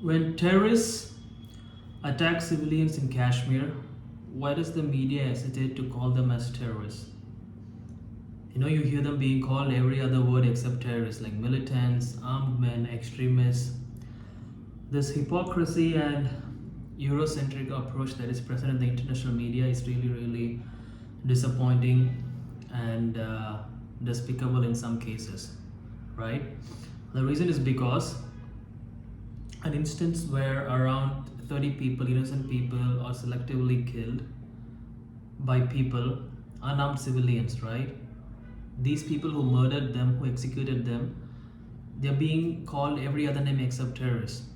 When terrorists attack civilians in Kashmir, why does the media hesitate to call them as terrorists? You hear them being called every other word except terrorists, like militants, armed men, extremists. This hypocrisy and Eurocentric approach that is present in the international media is really, really disappointing and despicable in some cases, right? The reason is because an instance where around 30 people, innocent people, are selectively killed by people, unarmed civilians, right? These people who murdered them, who executed them, they're being called every other name except terrorists.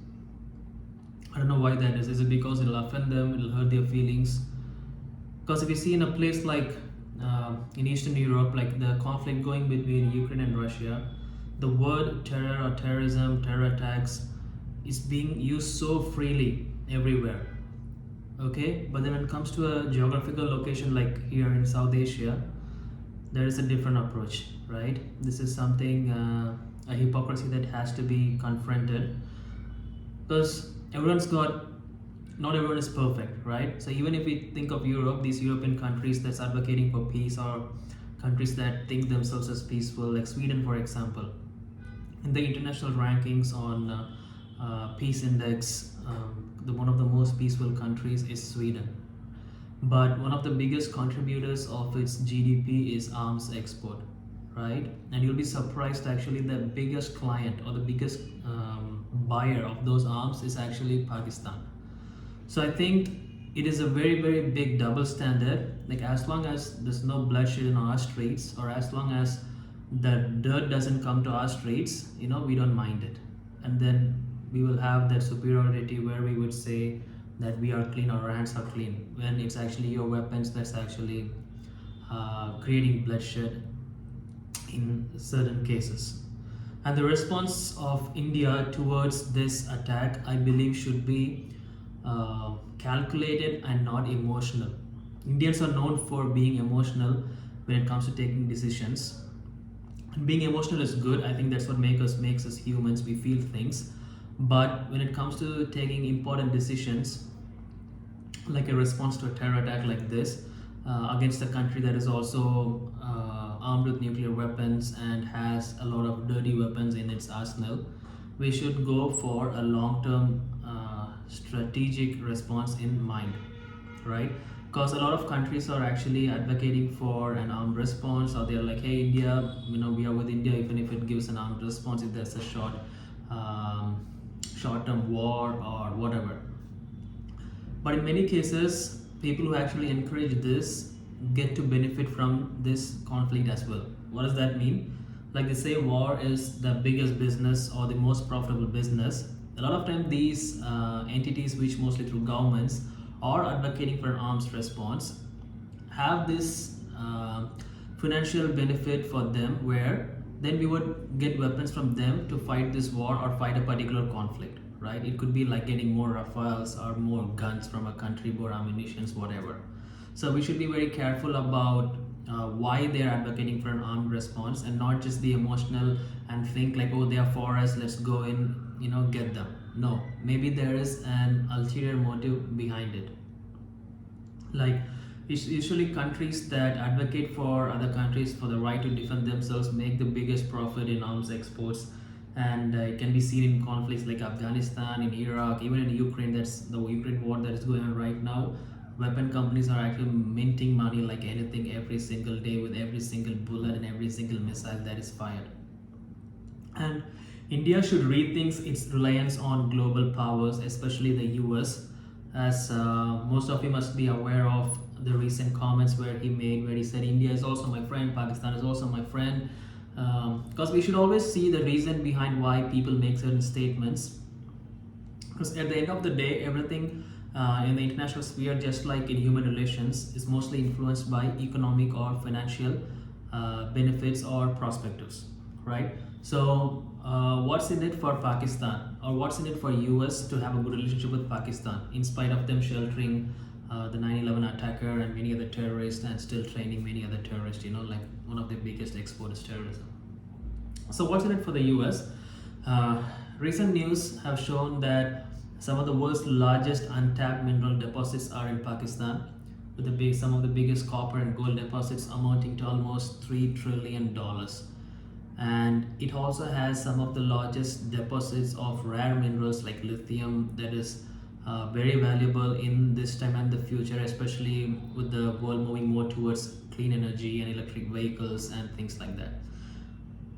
I don't know why that is. Is it because it'll offend them, it'll hurt their feelings? Because if you see in a place like in Eastern Europe, like the conflict going between Ukraine and Russia, the word terror or terrorism, terror attacks is being used so freely everywhere. Okay, but then when it comes to a geographical location like here in South Asia, there is a different approach, right? This is something, a hypocrisy that has to be confronted, because not everyone is perfect, right? So even if we think of Europe, these European countries that's advocating for peace, or countries that think themselves as peaceful, like Sweden, for example, in the international rankings on peace index, one of the most peaceful countries is Sweden. But one of the biggest contributors of its GDP is arms export, right? And you'll be surprised, actually, the biggest client or the biggest buyer of those arms is actually Pakistan. So I think it is a very, very big double standard. Like, as long as there's no bloodshed in our streets, or as long as the dirt doesn't come to our streets, we don't mind it. And then we will have that superiority where we would say that we are clean, our hands are clean, when it's actually your weapons that's actually creating bloodshed in certain cases. And the response of India towards this attack, I believe, should be calculated and not emotional. Indians are known for being emotional when it comes to taking decisions. And being emotional is good. I think that's what makes us humans. We feel things. But when it comes to taking important decisions, like a response to a terror attack like this, against a country that is also armed with nuclear weapons and has a lot of dirty weapons in its arsenal, we should go for a long-term strategic response in mind, right? Because a lot of countries are actually advocating for an armed response, or they're like, hey, India, we are with India even if it gives an armed response, if there's a short-term war or whatever. But in many cases, people who actually encourage this get to benefit from this conflict as well. What does that mean? Like, they say war is the biggest business or the most profitable business. A lot of time these entities, which mostly through governments are advocating for an arms response, have this financial benefit for them, where then we would get weapons from them to fight this war or fight a particular conflict, right? It could be like getting more Rafales or more guns from a country, more ammunitions, whatever. So we should be very careful about why they're advocating for an armed response, and not just the emotional and think like, oh, they are for us, let's go in, get them. No, maybe there is an ulterior motive behind it. Like, usually countries that advocate for other countries for the right to defend themselves make the biggest profit in arms exports. And it can be seen in conflicts like Afghanistan, in Iraq, even in Ukraine. That's the Ukraine war that is going on right now. Weapon companies are actually minting money like anything every single day, with every single bullet and every single missile that is fired. And India should rethink its reliance on global powers, especially the US, as most of you must be aware of the recent comments where he said India is also my friend, Pakistan is also my friend. Because we should always see the reason behind why people make certain statements. Because at the end of the day, everything in the international sphere, just like in human relations, is mostly influenced by economic or financial benefits or perspectives, right? So what's in it for Pakistan, or what's in it for US to have a good relationship with Pakistan, in spite of them sheltering the 9/11 attacker and many other terrorists, and still training many other terrorists, like one of the biggest exports is terrorism. So what's in it for the US? Recent news have shown that Some of the world's largest untapped mineral deposits are in Pakistan, with some of the biggest copper and gold deposits amounting to almost $3 trillion. And it also has some of the largest deposits of rare minerals like lithium that is very valuable in this time and the future, especially with the world moving more towards clean energy and electric vehicles and things like that.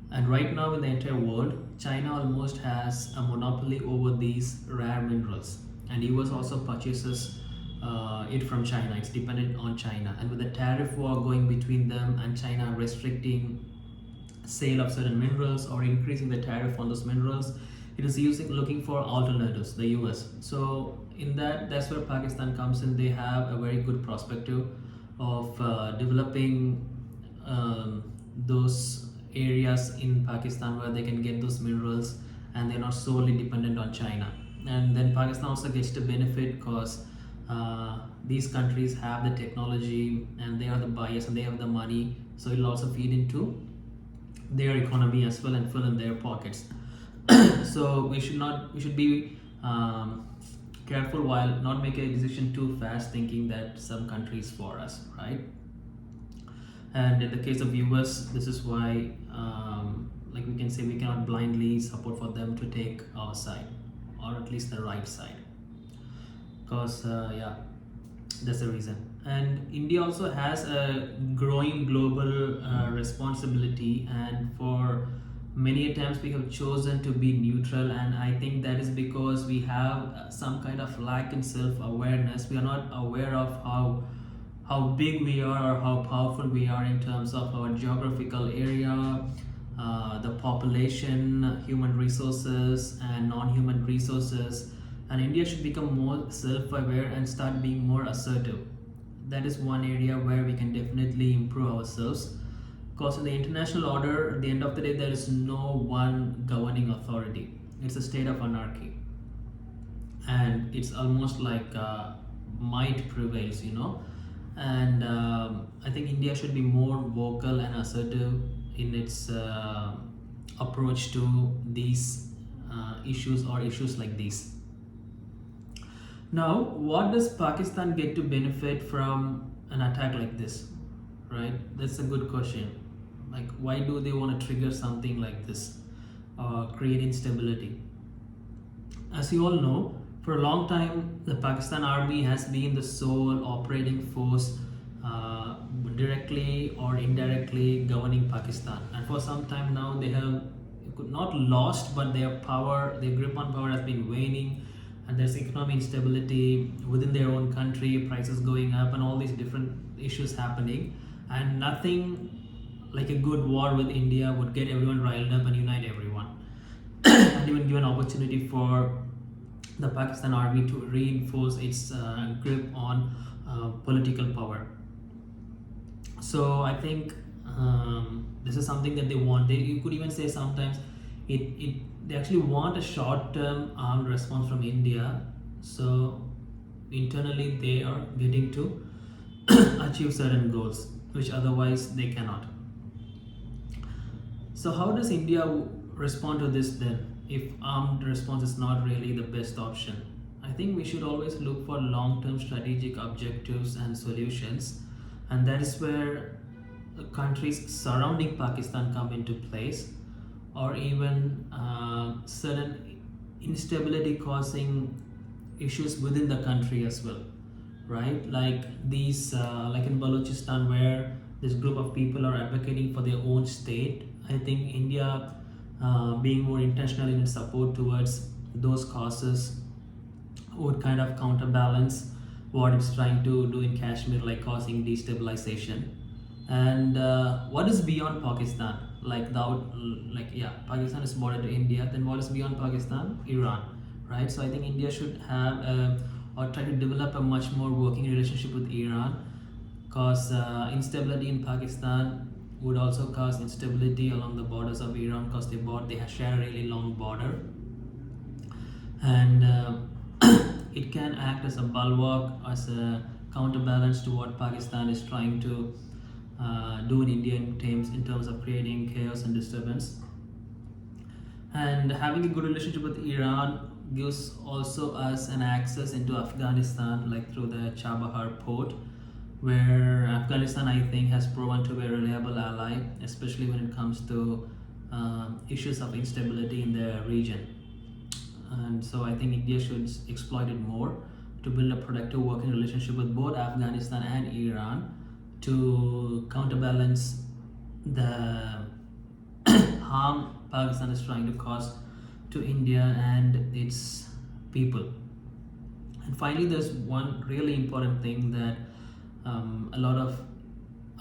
And right now in the entire world, China almost has a monopoly over these rare minerals, and US also purchases it from China. It's dependent on China, and with the tariff war going between them and China restricting sale of certain minerals or increasing the tariff on those minerals, it is looking for alternatives, the US. So in that's where Pakistan comes in. They have a very good perspective of developing those areas in Pakistan where they can get those minerals and they're not solely dependent on China. And then Pakistan also gets to benefit because these countries have the technology and they are the buyers and they have the money, so it'll also feed into their economy as well and fill in their pockets. So we should be careful while not make a decision too fast thinking that some country is for us, right? And in the case of US, this is why like we can say we cannot blindly support for them to take our side, or at least the right side, because yeah, that's the reason. And India also has a growing global responsibility, and for many times we have chosen to be neutral, and I think that is because we have some kind of lack in self-awareness. We are not aware of how big we are or how powerful we are in terms of our geographical area, the population, human resources and non-human resources. And India should become more self-aware and start being more assertive. That is one area where we can definitely improve ourselves, because in the international order, at the end of the day, there is no one governing authority. It's a state of anarchy, and it's almost like might prevails, and I think India should be more vocal and assertive in its approach to these issues or issues like these. Now, what does Pakistan get to benefit from an attack like this? Right? That's a good question. Like, why do they want to trigger something like this, create instability? As you all know, for a long time, the Pakistan army has been the sole operating force directly or indirectly governing Pakistan. And for some time now, they have not lost, but their grip on power has been waning. And there's economic instability within their own country, prices going up, and all these different issues happening. And nothing like a good war with India would get everyone riled up and unite everyone, and even give an opportunity for the Pakistan army to reinforce its grip on political power. So I think this is something that they want. You could even say sometimes they actually want a short-term armed response from India, so internally they are getting to achieve certain goals which otherwise they cannot. So how does India respond to this then, if armed response is not really the best option? I think we should always look for long-term strategic objectives and solutions, and that is where the countries surrounding Pakistan come into place, or even certain instability causing issues within the country as well, right? Like these, like in Balochistan, where this group of people are advocating for their own state. I think India, being more intentional in its support towards those causes, would kind of counterbalance what it's trying to do in Kashmir, like causing destabilization. And what is beyond Pakistan? Pakistan is border to India. Then what is beyond Pakistan? Iran, right? So I think India should have or try to develop a much more working relationship with Iran, because instability in Pakistan would also cause instability along the borders of Iran, because they share a really long border, and it can act as a bulwark, as a counterbalance to what Pakistan is trying to do in India in terms of creating chaos and disturbance. And having a good relationship with Iran gives also us an access into Afghanistan, like through the Chabahar port, where Afghanistan, I think, has proven to be a reliable ally, especially when it comes to issues of instability in the region. And so I think India should exploit it more to build a productive working relationship with both Afghanistan and Iran to counterbalance the harm Pakistan is trying to cause to India and its people. And finally, there's one really important thing that a lot of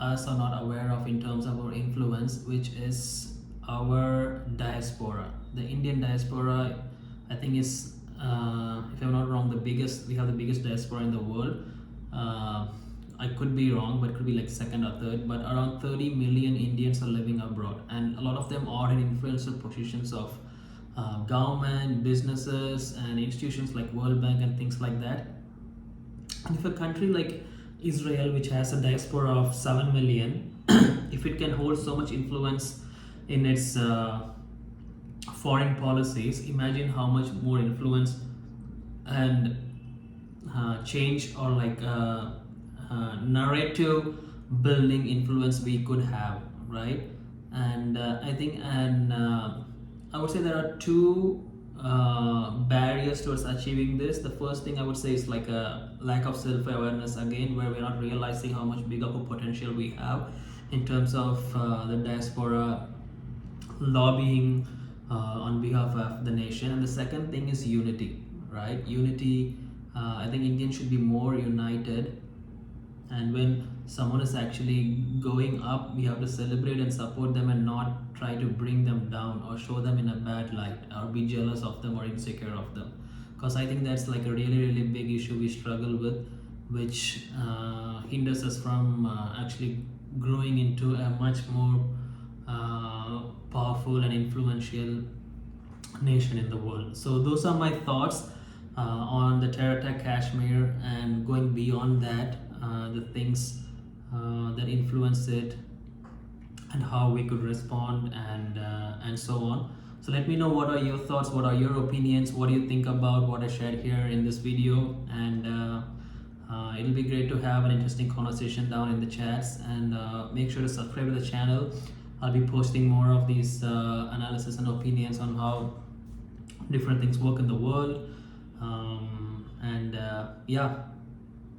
us are not aware of in terms of our influence, which is our diaspora. The Indian diaspora, I think, is, if I'm not wrong, the biggest. We have the biggest diaspora in the world. I could be wrong, but it could be like second or third. But around 30 million Indians are living abroad, and a lot of them are in influential positions of government, businesses, and institutions like World Bank and things like that. And if a country like Israel, which has a diaspora of 7 million, if it can hold so much influence in its foreign policies, imagine how much more influence and change, or like narrative building influence we could have, right? And I think, and I would say there are two barriers towards achieving this. The first thing I would say is like a lack of self-awareness, again, where we're not realizing how much big of a potential we have in terms of the diaspora lobbying on behalf of the nation. And the second thing is unity, right? Unity. I think Indians should be more united, and when someone is actually going up, we have to celebrate and support them and not try to bring them down or show them in a bad light or be jealous of them or insecure of them, because I think that's like a really big issue we struggle with, which hinders us from actually growing into a much more powerful and influential nation in the world. So those are my thoughts on the terror attack Kashmir, and going beyond that, the things that influence it and how we could respond, and so on. So let me know, what are your thoughts, what are your opinions, what do you think about what I shared here in this video, and it'll be great to have an interesting conversation down in the chats. And make sure to subscribe to the channel. I'll be posting more of these analysis and opinions on how different things work in the world. Yeah,